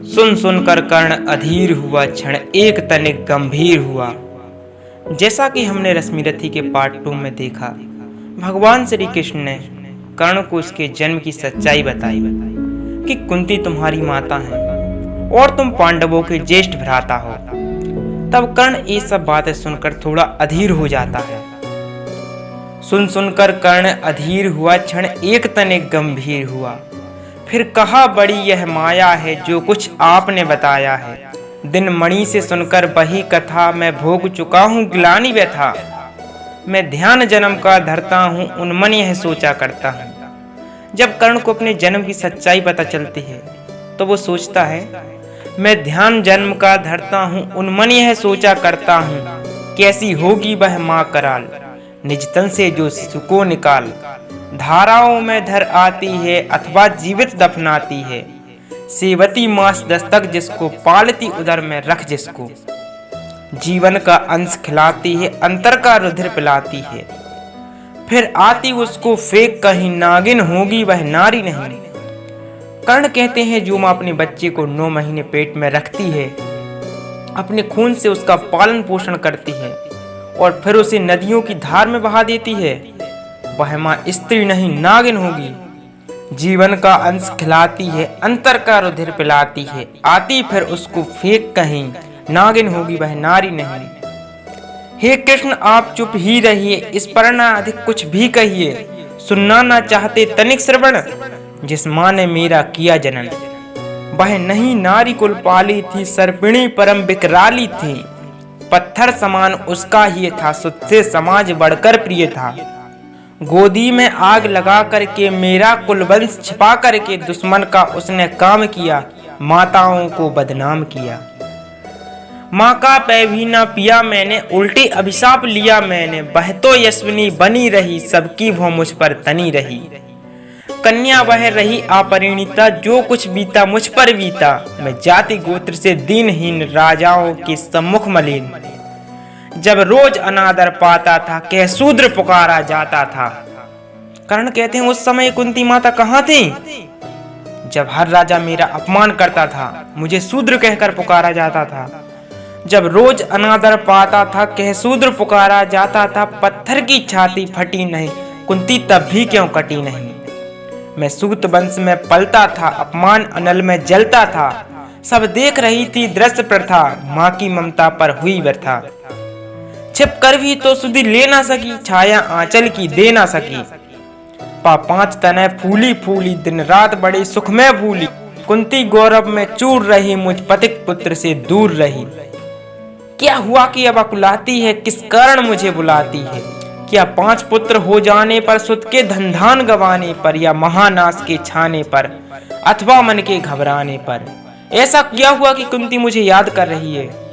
सुन सुनकर कर्ण अधीर हुआ, क्षण एक तनिक गंभीर हुआ। जैसा कि हमने रश्मिरथी के पार्ट 2 में देखा, भगवान श्री कृष्ण ने कर्ण को उसके जन्म की सच्चाई बताई कि कुंती तुम्हारी माता है और तुम पांडवों के ज्येष्ठ भ्राता हो। तब कर्ण ये सब बातें सुनकर थोड़ा अधीर हो जाता है। सुन सुनकर कर्ण अधीर हुआ, क्षण एक तनिक गंभीर हुआ। फिर कहा, बड़ी यह माया है जो कुछ आपने बताया है। दिन मणि से सुनकर वही कथा, मैं भोग चुका हूँ ग्लानि व्यथा। मैं ध्यान जन्म का धरता हूँ, उन्मन यह सोचा करता हूँ। जब कर्ण को अपने जन्म की सच्चाई पता चलती है तो वो सोचता है, मैं ध्यान जन्म का धरता हूँ, उन्मन यह सोचा करता हूँ। कैसी होगी वह माँ कराल, निज तन से जो शिशु को निकाल। धाराओं में धर आती है अथवा जीवित दफनाती है। सेवती मास दस्तक जिसको, पालती उदर में रख जिसको। जीवन का अंश खिलाती है, अंतर का रुधिर पिलाती है। फिर आती उसको फेंक कहीं, नागिन होगी वह नारी नहीं। कर्ण कहते हैं, जो माँ अपने बच्चे को 9 महीने पेट में रखती है, अपने खून से उसका पालन पोषण करती है और फिर उसे नदियों की धार में बहा देती है, वह माँ स्त्री नहीं नागिन होगी। जीवन का अंश खिलाती है, अंतर का रुधिर पिलाती है। आती फिर उसको फेंक कहीं, नागिन होगी वह नारी नहीं। हे कृष्ण आप चुप ही रहिए, इस पर ना अधिक कुछ भी कहिए। सुनना ना चाहते तनिक श्रवण, जिस माँ ने मेरा किया जनन। वह नहीं नारी कुल पाली थी, सर्पिणी परम विकराली थी। पत्थर समान उसका ही था, सुध से समाज बढ़कर प्रिय था। गोदी में आग लगा करके मेरा कुलवंश छिपा करके, दुश्मन का उसने काम किया, माताओं को बदनाम किया। माँ का पै भी ना पिया मैंने, उल्टी अभिशाप लिया मैंने। वह तो यशस्विनी बनी रही, सबकी भौ मुझ पर तनी रही। कन्या वह रही अपरिणीता, जो कुछ बीता मुझ पर बीता। मैं जाति गोत्र से दीनहीन, राजाओं के सम्मुख मलिन। जब रोज अनादर पाता था, कह शूद्र पुकारा जाता था। कर्ण कहते हैं, उस समय कुंती माता कहाँ थी जब हर राजा मेरा अपमान करता था, मुझे शूद्र कहकर पुकारा जाता था। जब रोज अनादर पाता था, कह शूद्र पुकारा जाता था। पत्थर की छाती फटी नहीं, कुंती तब भी क्यों कटी नहीं। मैं सूत वंश में पलता था, अपमान अनल में जलता था। सब देख रही थी दृश्य प्रथा, माँ की ममता पर हुई व्यथा। छिप कर भी तो सुधि ले ना सकी, छाया आंचल की दे ना सकी। 5 तने फूली फूली, दिन रात बड़े सुख में भूली। कुंती गौरव में चूर रही, मुझ पतिक पुत्र से दूर रही। क्या हुआ कि अब अकुलाती है, किस कारण मुझे बुलाती है। क्या 5 पुत्र हो जाने पर, सुत के धनधान गवाने पर, या महानाश के छाने पर, अथवा मन के घबराने पर। ऐसा क्या हुआ कि कुंती मुझे याद कर रही है।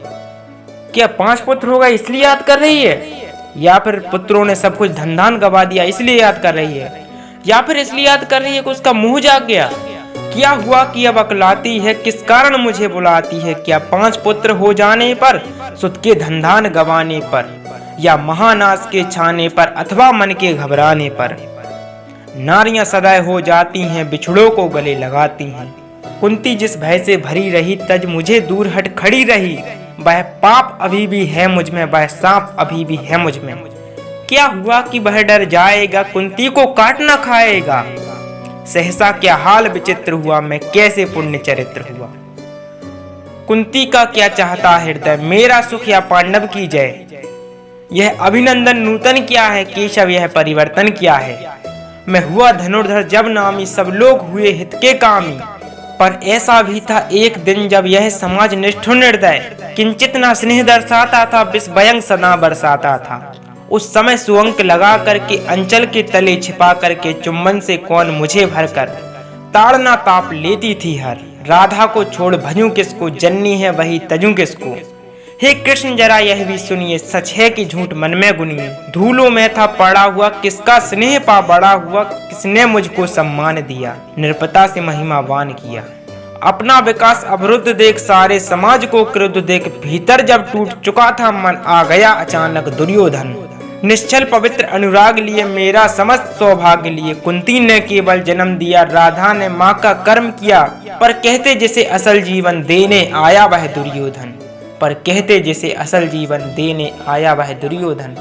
क्या 5 पुत्र हो गए इसलिए याद कर रही है, या फिर पुत्रों ने सब कुछ धनधान गवा दिया इसलिए याद कर रही है, या फिर इसलिए याद कर रही है कि उसका मुंह जाग गया। क्या हुआ कि अब अकलाती है, किस कारण मुझे बुलाती है। क्या 5 पुत्र हो जाने पर, सुत के धनधान गवाने पर, या महानाश के छाने पर, अथवा मन के घबराने पर। नारियां सदैव हो जाती हैं, बिछड़ों को गले लगाती हैं। कुंती जिस भय से भरी रही, तज मुझे दूर हट खड़ी रही। वह पाप अभी भी है मुझ में, वह सांप अभी भी है मुझ में। क्या हुआ कि वह डर जाएगा, कुंती को काट ना खाएगा। सहसा क्या हाल विचित्र हुआ, मैं कैसे पुण्य चरित्र हुआ। कुंती का क्या चाहता हृदय, मेरा सुख या पांडव की जय। यह अभिनंदन नूतन क्या है, केशव यह परिवर्तन क्या है। मैं हुआ धनुर्धर जब नामी, सब लोग हुए हित के कामी। पर ऐसा भी था एक दिन, जब यह समाज निष्ठुर निर्दय, किंचित ना स्नेह दर्शाता था, विष भयंग सदा बरसाता था। उस समय सुअंक लगा करके, अंचल के तले छिपा करके, चुम्बन से कौन मुझे भरकर ताड़ना ताप लेती थी हर। राधा को छोड़ भजूं किसको, जननी है वही तजूं किसको। हे कृष्ण जरा यह भी सुनिए, सच है कि झूठ मन में गुनिए। धूलों में था पड़ा हुआ, किसका स्नेह पा बड़ा हुआ। किसने मुझको सम्मान दिया, नृपता से महिमावान किया। अपना विकास अवरुद्ध देख, सारे समाज को क्रुद्ध देख। भीतर जब टूट चुका था मन, आ गया अचानक दुर्योधन। निश्चल पवित्र अनुराग लिए, मेरा समस्त सौभाग्य लिए। कुंती ने केवल जन्म दिया, राधा ने माँ का कर्म किया। पर कहते जिसे असल जीवन देने आया वह दुर्योधन, पर कहते जिसे असल जीवन देने आया वह दुर्योधन।